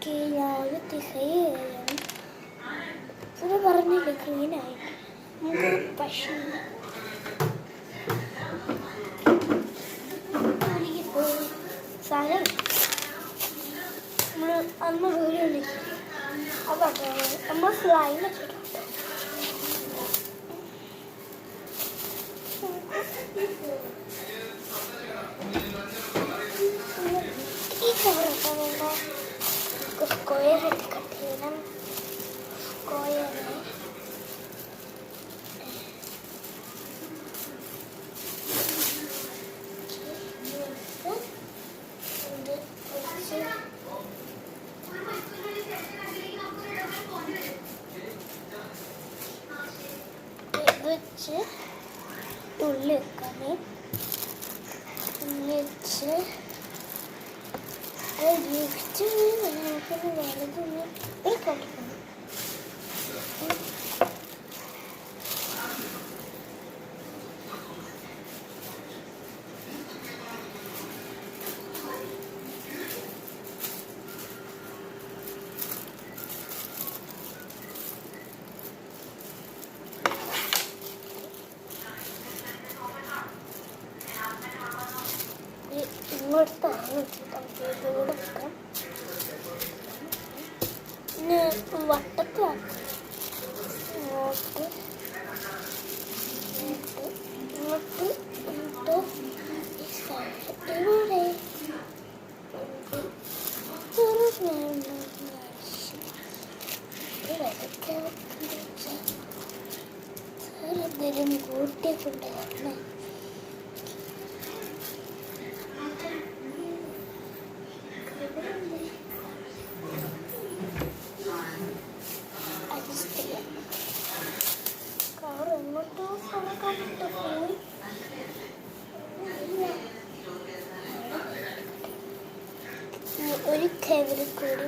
Okay, ഞാൻ തികയാണ് ഇത് പറഞ്ഞില്ല ക്ലീനായി. നമുക്ക് പക്ഷേ സാധനം നമ്മൾ അന്ന് വീഡിയോ വിളിക്കും. അതാട്ടോ നമ്മൾ സ്ലൈം വെച്ചിട്ടുണ്ട്. ഈ കവറൊക്കെ വേണ്ട സ്ക്വയർ ആയിട്ട് കട്ട് ചെയ്യണം. സ്ക്വയർ വെച്ച് ഉള്ളി വെക്കാമേ. ഉള്ളി വെച്ച് അത് ജസ്റ്റ് നമുക്കൊന്ന് വലുതൊന്ന് കളിക്കണം. ഇങ്ങോട്ടാണ് വെച്ചിട്ട് വെക്കാം. പിന്നെ വട്ടത്തിലാക്കാം. ഇങ്ങോട്ട് ഇങ്ങോട്ട് ഇങ്ങോട്ട് ഈ സൈഡ് ഇവിടെ എന്തെങ്കിലും കൂട്ടിയൊക്കെ വരണേ. ഒരു കവറിൽ കൂടി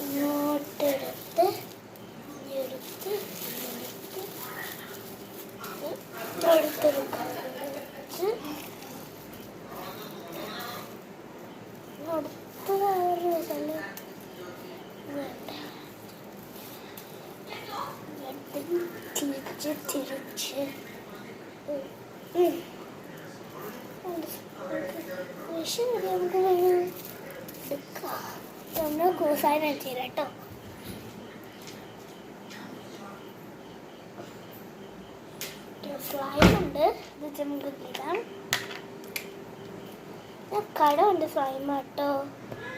ഇങ്ങോട്ടെടുത്ത് അടുത്തൊരു കവറിച്ച് അടുത്ത കവറിൽ തിരിച്ച് നമുക്ക് എടുക്കാം. നമ്മൾ ക്രൂസായി വെച്ചില്ല കേട്ടോ. സ്ലൈമുണ്ട്, ഇത് നമുക്ക് ഇടാം. കടമുണ്ട് സ്ലൈം കേട്ടോ.